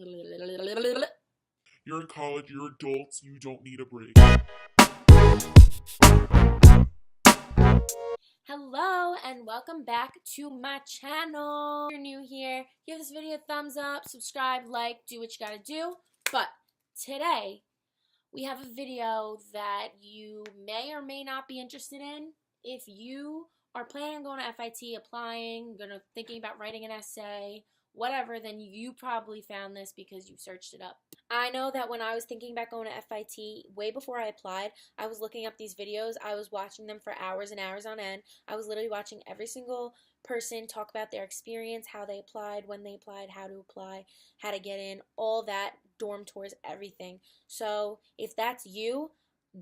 You're in college, you're adults, you don't need a break. Hello and welcome back to my channel. If you're new here, give this video a thumbs up, subscribe, like, do what you gotta do. But today, we have a video that you may or may not be interested in. If you are planning on going to FIT, applying, thinking about writing an essay, whatever, then you probably found this because you searched it up. I know that when I was thinking about going to FIT, way before I applied, I was looking up these videos. I was watching them for hours and hours on end. I was literally watching every single person talk about their experience, how they applied, when they applied, how to apply, how to get in, all that, dorm tours, everything. So if that's you,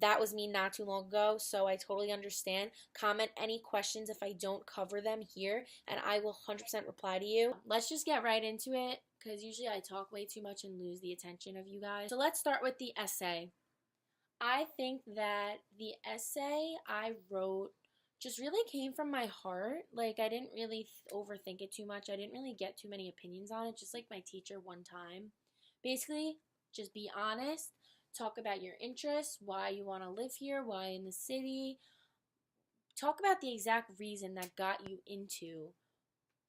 that was me not too long ago, so I totally understand. Comment any questions if I don't cover them here, and I will 100% reply to you. Let's just get right into it, because usually I talk way too much and lose the attention of you guys. So let's start with the essay. I think that the essay I wrote just really came from my heart. Like, I didn't really overthink it too much. I didn't really get too many opinions on it, just like my teacher one time. Basically, just be honest. Talk about your interests, why you want to live here, why in the city. Talk about the exact reason that got you into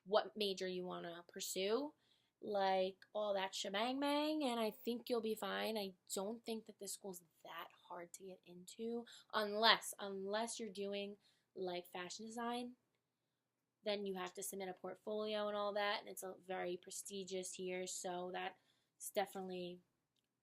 what major you want to pursue. Like, all that shebang bang, and I think you'll be fine. I don't think that this school's that hard to get into, unless you're doing, like, fashion design. Then you have to submit a portfolio and all that, and it's a very prestigious here, so that's definitely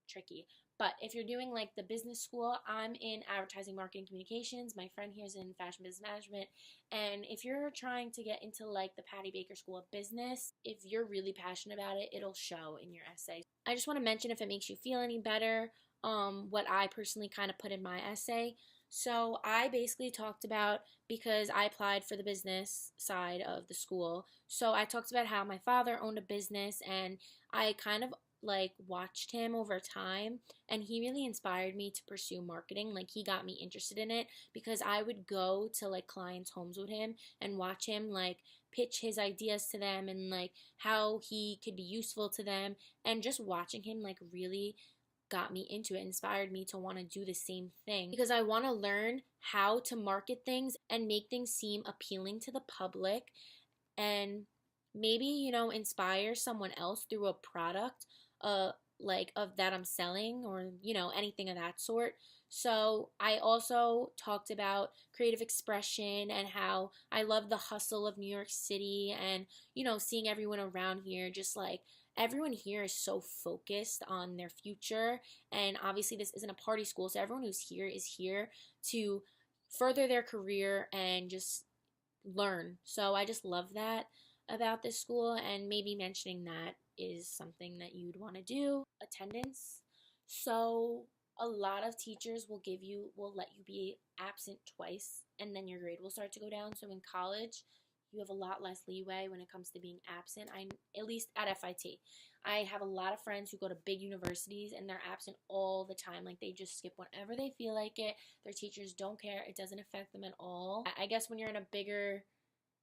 tricky. But if you're doing like the business school, I'm in advertising, marketing, communications. My friend here is in fashion business management. And if you're trying to get into like the Patty Baker School of Business, if you're really passionate about it, it'll show in your essay. I just want to mention, if it makes you feel any better, what I personally kind of put in my essay. So I basically talked about, because I applied for the business side of the school, so I talked about how my father owned a business, and I kind of like watched him over time, and he really inspired me to pursue marketing. Like, he got me interested in it because I would go to like clients' homes with him and watch him like pitch his ideas to them, and like how he could be useful to them, and just watching him like really got me into it, inspired me to want to do the same thing, because I want to learn how to market things and make things seem appealing to the public, and maybe, inspire someone else through a product like of that I'm selling, or anything of that sort. So I also talked about creative expression and how I love the hustle of New York City, and seeing everyone around here, just like everyone here is so focused on their future, and obviously this isn't a party school, so everyone who's here is here to further their career and just learn. So I just love that about this school, and maybe mentioning that is something that you'd want to do. Attendance. So a lot of teachers will let you be absent twice, and then your grade will start to go down. So in college, you have a lot less leeway when it comes to being absent. At least at FIT. I have a lot of friends who go to big universities, and they're absent all the time. Like, they just skip whenever they feel like it. Their teachers don't care. It doesn't affect them at all. I guess when you're in a bigger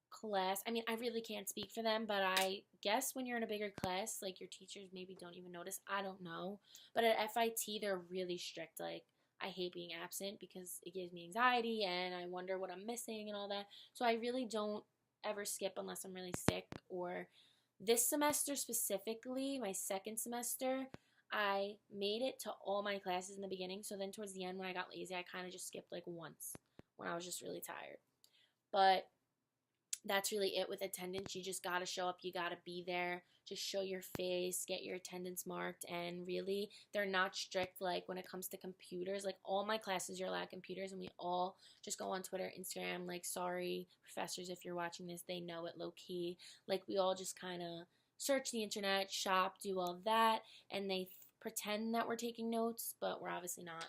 class, I mean, I really can't speak for them, but I guess when you're in a bigger class, like, your teachers maybe don't even notice. I don't know. But at FIT, they're really strict. Like, I hate being absent because it gives me anxiety, and I wonder what I'm missing and all that. So I really don't ever skip unless I'm really sick. Or this semester specifically, my second semester, I made it to all my classes in the beginning. So then towards the end, when I got lazy, I kind of just skipped like once when I was just really tired. But that's really it with attendance. You just gotta show up, you gotta be there, just show your face, get your attendance marked, and really, they're not strict like when it comes to computers. Like, all my classes, you're allowed computers, and we all just go on Twitter, Instagram, like, sorry, professors, if you're watching this, they know it low-key. Like, we all just kind of search the internet, shop, do all that, and they pretend that we're taking notes, but we're obviously not.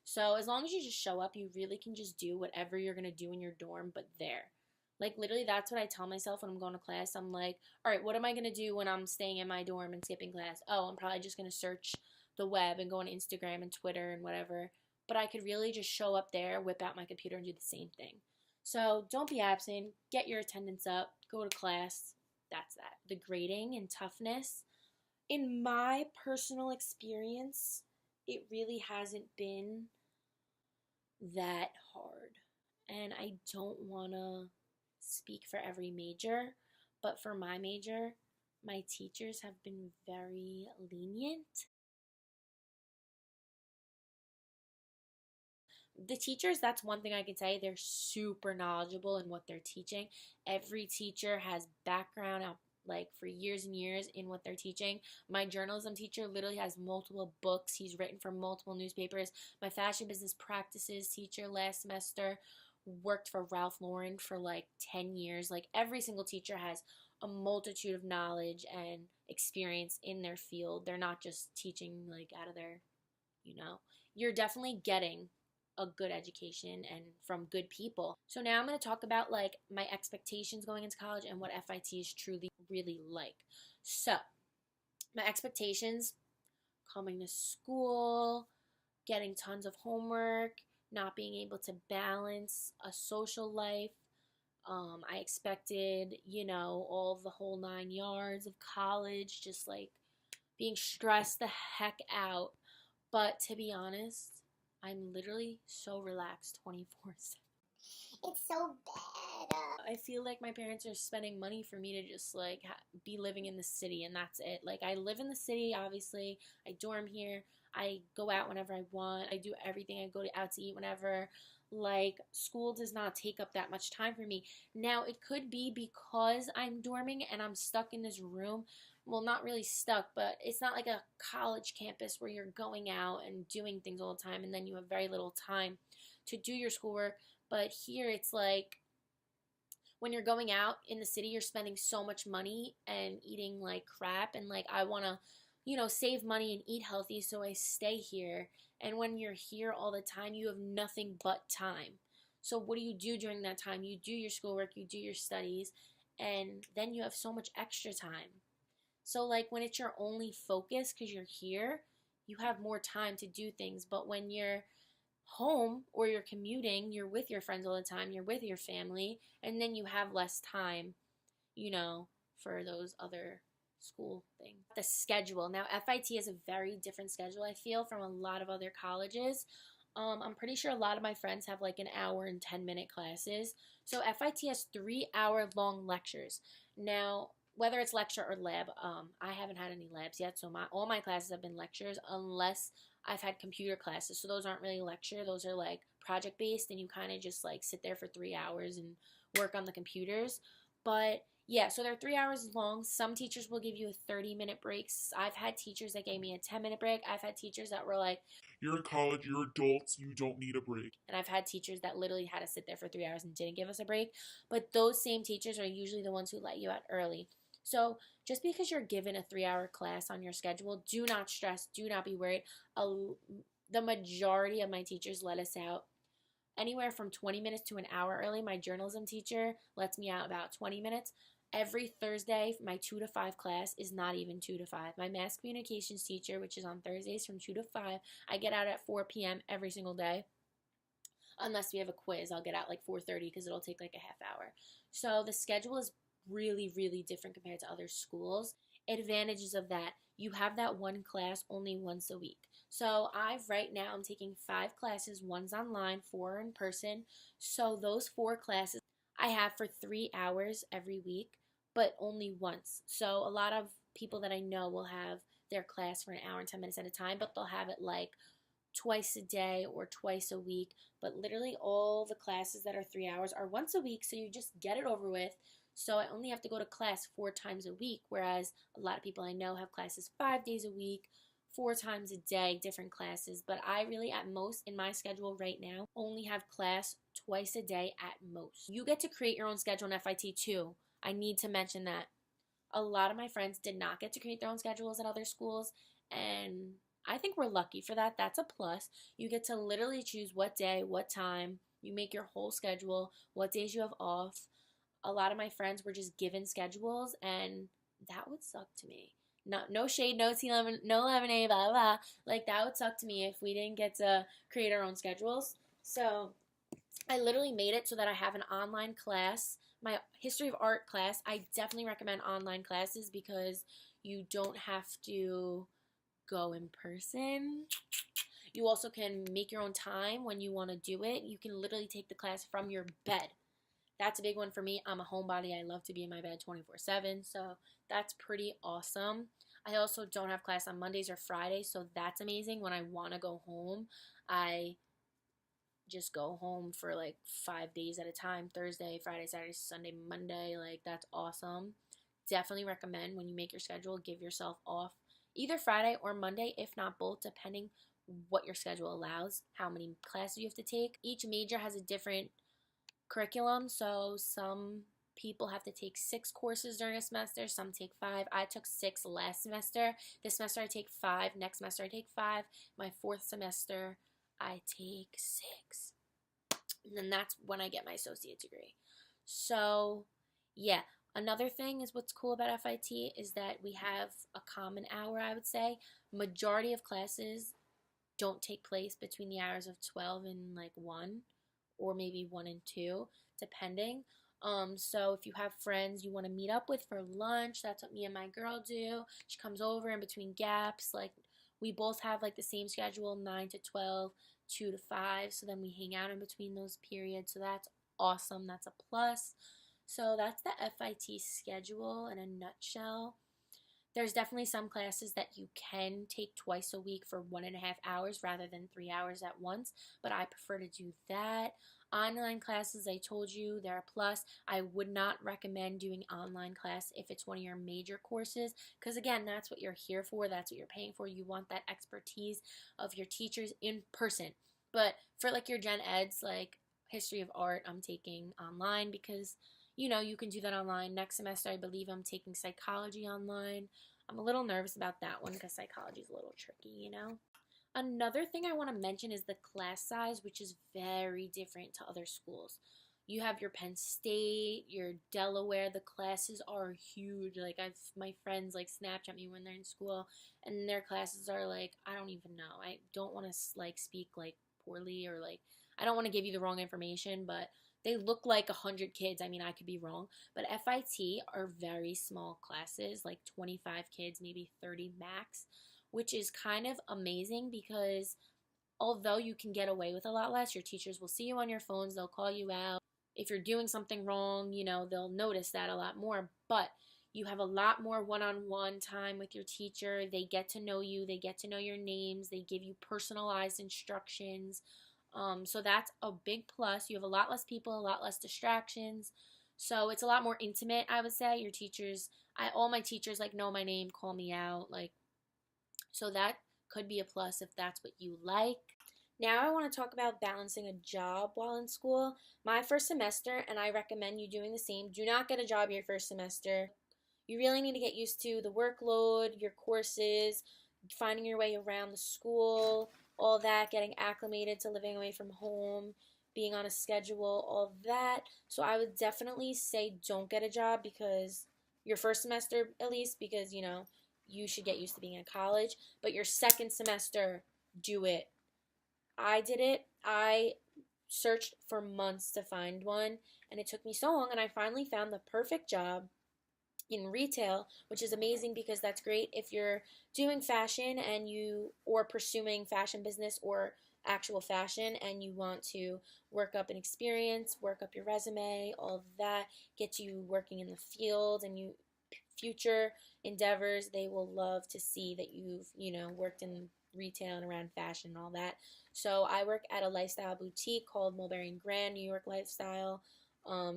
So as long as you just show up, you really can just do whatever you're gonna do in your dorm, but there. Like, literally, that's what I tell myself when I'm going to class. I'm like, all right, what am I going to do when I'm staying in my dorm and skipping class? Oh, I'm probably just going to search the web and go on Instagram and Twitter and whatever. But I could really just show up there, whip out my computer, and do the same thing. So don't be absent. Get your attendance up. Go to class. That's that. The grading and toughness. in my personal experience, it really hasn't been that hard. And I don't want to speak for every major, but for my major, my teachers have been very lenient. The teachers, that's one thing I can say, they're super knowledgeable in what they're teaching. Every teacher has background out like for years and years in what they're teaching. My journalism teacher literally has multiple books. He's written for multiple newspapers. My fashion business practices teacher last semester worked for Ralph Lauren for like 10 years. Like every single teacher has a multitude of knowledge and experience in their field. They're not just teaching like out of their, you're definitely getting a good education and from good people. So now I'm going to talk about like my expectations going into college and what FIT is truly really like. So, my expectations coming to school, getting tons of homework, not being able to balance a social life. I expected, all the whole 9 yards of college, just like being stressed the heck out. But to be honest, I'm literally so relaxed 24/7. It's so bad. I feel like my parents are spending money for me to just like be living in the city, and that's it. Like I live in the city, obviously. I dorm here. I go out whenever I want. I do everything. I go out to eat whenever. Like school does not take up that much time for me. Now it could be because I'm dorming and I'm stuck in this room. Well, not really stuck, but it's not like a college campus where you're going out and doing things all the time and then you have very little time to do your schoolwork. But here it's like when you're going out in the city, you're spending so much money and eating like crap. And like, I want to, save money and eat healthy. So I stay here. And when you're here all the time, you have nothing but time. So what do you do during that time? You do your schoolwork, you do your studies, and then you have so much extra time. So like when it's your only focus because you're here, you have more time to do things. But when you're home or you're commuting, you're with your friends all the time, you're with your family, and then you have less time, for those other school things. The schedule. Now, FIT has a very different schedule, I feel, from a lot of other colleges. I'm pretty sure a lot of my friends have like an hour and 10-minute classes. So FIT has 3-hour long lectures. Now, whether it's lecture or lab, I haven't had any labs yet, so all my classes have been lectures unless I've had computer classes. So those aren't really lecture, those are like project based, and you kind of just like sit there for 3 hours and work on the computers. But yeah, so they're 3 hours long. Some teachers will give you a 30-minute break. I've had teachers that gave me a 10-minute break. I've had teachers that were like, You're in college, you're adults, you don't need a break. and I've had teachers that literally had to sit there for 3 hours and didn't give us a break. But those same teachers are usually the ones who let you out early. So just because you're given a 3-hour class on your schedule, do not stress, do not be worried. The majority of my teachers let us out anywhere from 20 minutes to an hour early. My journalism teacher lets me out about 20 minutes. Every Thursday, my 2 to 5 class is not even 2 to 5. My mass communications teacher, which is on Thursdays from 2 to 5, I get out at 4 p.m. every single day. Unless we have a quiz, I'll get out like 4:30 because it'll take like a half hour. So the schedule is really, really different compared to other schools. Advantages of that, you have that one class only once a week. So right now I'm taking 5 classes, one's online, 4 in person. So those 4 classes I have for 3 hours every week, but only once. So a lot of people that I know will have their class for an hour and 10 minutes at a time, but they'll have it like twice a day or twice a week. But literally all the classes that are 3 hours are once a week, so you just get it over with. So I only have to go to class 4 times a week, whereas a lot of people I know have classes 5 days a week, 4 times a day, different classes. But I really, at most, in my schedule right now, only have class twice a day at most. You get to create your own schedule in FIT too. I need to mention that. A lot of my friends did not get to create their own schedules at other schools, and I think we're lucky for that. That's a plus. You get to literally choose what day, what time. You make your whole schedule, what days you have off. A lot of my friends were just given schedules, and that would suck to me. No shade, no T11, no 11A, blah, blah. Like, that would suck to me if we didn't get to create our own schedules. So I literally made it so that I have an online class. My history of art class, I definitely recommend online classes because You don't have to go in person. You also can make your own time when you want to do it. You can literally take the class from your bed. That's a big one for me. I'm a homebody. I love to be in my bed 24/7, so that's pretty awesome. I also don't have class on Mondays or Fridays, so that's amazing. When I want to go home, I just go home for like 5 days at a time: Thursday, Friday, Saturday, Sunday, Monday. Like, that's awesome. Definitely recommend when you make your schedule, give yourself off either Friday or Monday, if not both, depending what your schedule allows, how many classes you have to take. Each major has a different curriculum, so some people have to take 6 courses during a semester, some take 5. I took 6 last semester. This semester I take 5. Next semester I take 5. My 4th semester I take 6. And then that's when I get my associate degree. So, yeah. Another thing is, what's cool about FIT is that we have a common hour, I would say. Majority of classes don't take place between the hours of 12 and like 1, or maybe 1 and 2, depending. So if you have friends you want to meet up with for lunch, that's what me and my girl do. She comes over in between gaps. Like, we both have like the same schedule, 9 to 12, 2 to 5. So then we hang out in between those periods. So that's awesome. That's a plus. So that's the FIT schedule in a nutshell. There's definitely some classes that you can take twice a week for 1.5 hours rather than 3 hours at once, but I prefer to do that. Online classes, I told you, they're a plus. I would not recommend doing online class if it's one of your major courses, because again, that's what you're here for. That's what you're paying for. You want that expertise of your teachers in person. But for like your gen eds, like history of art, I'm taking online because you can do that online. Next semester, I believe I'm taking psychology online. I'm a little nervous about that one because psychology is a little tricky. Another thing I want to mention is the class size, which is very different to other schools. You have your Penn State, your Delaware. The classes are huge. Like, my friends like Snapchat me when they're in school, and their classes are like, I don't even know. I don't want to like speak like poorly, or like, I don't want to give you the wrong information, but they look like 100 kids. I mean, I could be wrong. But FIT are very small classes, like 25 kids, maybe 30 max, which is kind of amazing because although you can get away with a lot less, your teachers will see you on your phones. They'll call you out. If you're doing something wrong, they'll notice that a lot more. But you have a lot more one-on-one time with your teacher. They get to know you. They get to know your names. They give you personalized instructions. So that's a big plus. You have a lot less people, a lot less distractions. So it's a lot more intimate, I would say. Your teachers, all my teachers like know my name, call me out, like, so that could be a plus if that's what you like. Now I want to talk about balancing a job while in school. My first semester, and I recommend you doing the same, do not get a job your first semester. You really need to get used to the workload, your courses, finding your way around the school, all that, getting acclimated to living away from home, being on a schedule, all that. So I would definitely say don't get a job because your first semester, at least, because you should get used to being in college. But your second semester, do it. I did it. I searched for months to find one, and it took me so long, and I finally found the perfect job in retail, which is amazing because that's great if you're doing fashion and or pursuing fashion business or actual fashion, and you want to work up an experience, work up your resume, all of that, get you working in the field, and future endeavors, they will love to see that you've worked in retail and around fashion and all that. So I work at a lifestyle boutique called Mulberry and Grand New York Lifestyle.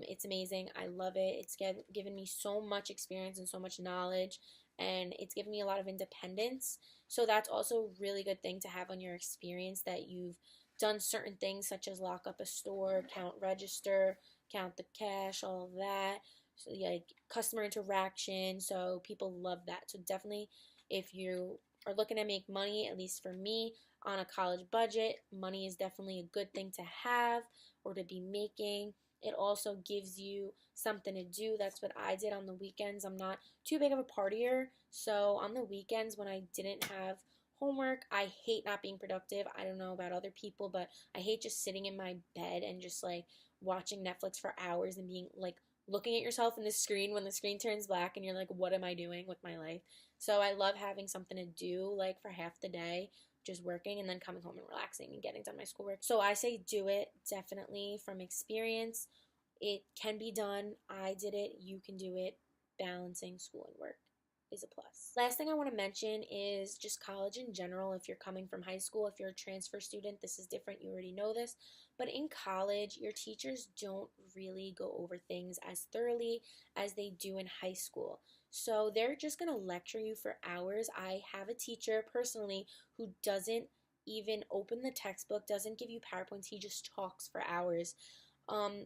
It's amazing. I love it. It's given me so much experience and so much knowledge, and it's given me a lot of independence. So that's also a really good thing to have on your experience, that you've done certain things such as lock up a store, count register, count the cash, all of that. So, like, customer interaction. So people love that. So definitely, if you are looking to make money, at least for me, on a college budget, money is definitely a good thing to have or to be making. It also gives you something to do. That's what I did on the weekends. I'm not too big of a partier, so on the weekends when I didn't have homework, I hate not being productive. I don't know about other people, but I hate just sitting in my bed and just like watching Netflix for hours and being like looking at yourself in the screen when the screen turns black and you're like, what am I doing with my life? So I love having something to do like for half the day, just working and then coming home and relaxing and getting done my schoolwork. So I say do it, definitely, from experience. It can be done. I did it. You can do it. Balancing school and work is a plus. Last thing I want to mention is just college in general. If you're coming from high school, if you're a transfer student, this is different. You already know this. But in college, your teachers don't really go over things as thoroughly as they do in high school. So they're just going to lecture you for hours. I have a teacher personally who doesn't even open the textbook, doesn't give you PowerPoints. He just talks for hours.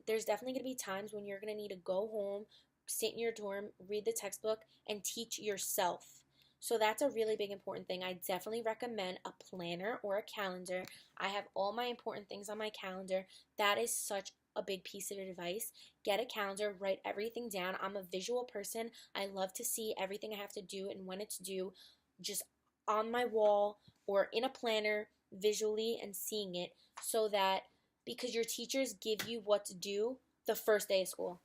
There's definitely going to be times when you're going to need to go home, sit in your dorm, read the textbook, and teach yourself. So that's a really big important thing. I definitely recommend a planner or a calendar. I have all my important things on my calendar. That is such a big piece of advice. Get a calendar, write everything down. I'm a visual person. I love to see everything I have to do and when it's due just on my wall or in a planner visually and seeing it, so that because your teachers give you what to do the first day of school.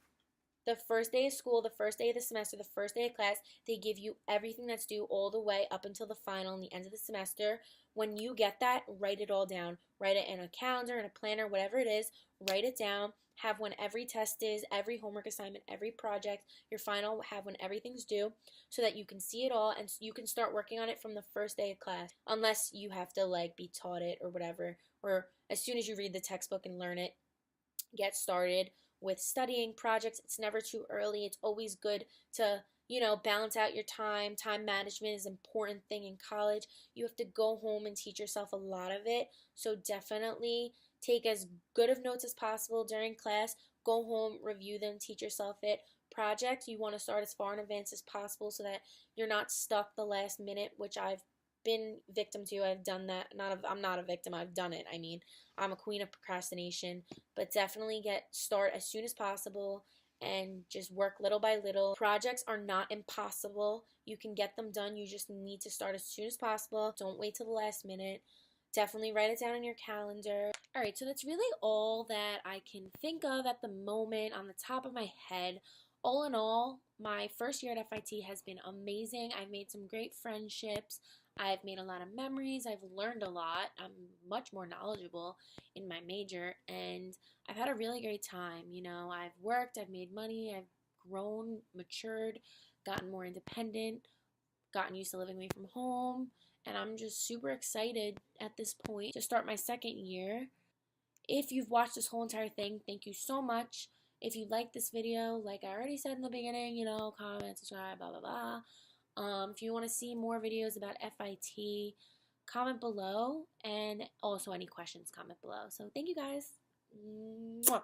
The first day of school, the first day of the semester, the first day of class, they give you everything that's due all the way up until the final and the end of the semester. When you get that, write it all down. Write it in a calendar, in a planner, whatever it is. Write it down. Have when every test is, every homework assignment, every project, your final, have when everything's due, so that you can see it all and you can start working on it from the first day of class. Unless you have to like be taught it or whatever, or as soon as you read the textbook and learn it, get started with studying projects. It's never too early. It's always good to, balance out your time. Time management is an important thing in college. You have to go home and teach yourself a lot of it. So definitely take as good of notes as possible during class. Go home, review them, teach yourself it. Projects, you want to start as far in advance as possible so that you're not stuck the last minute, which I've been victim to. I've done that. I'm not a victim. I've done it. I mean, I'm a queen of procrastination, but definitely start as soon as possible and just work little by little. Projects are not impossible. You can get them done. You just need to start as soon as possible. Don't wait till the last minute. Definitely write it down on your calendar. All right, so that's really all that I can think of at the moment on the top of my head. All in all, my first year at FIT has been amazing. I've made some great friendships. I've made a lot of memories. I've learned a lot. I'm much more knowledgeable in my major, and I've had a really great time. I've worked, I've made money, I've grown, matured, gotten more independent, gotten used to living away from home, and I'm just super excited at this point to start my second year. If you've watched this whole entire thing, thank you so much. If you like this video, like I already said in the beginning, comment, subscribe, blah, blah, blah. If you want to see more videos about FIT, comment below, and also any questions, comment below. So thank you guys. Mwah.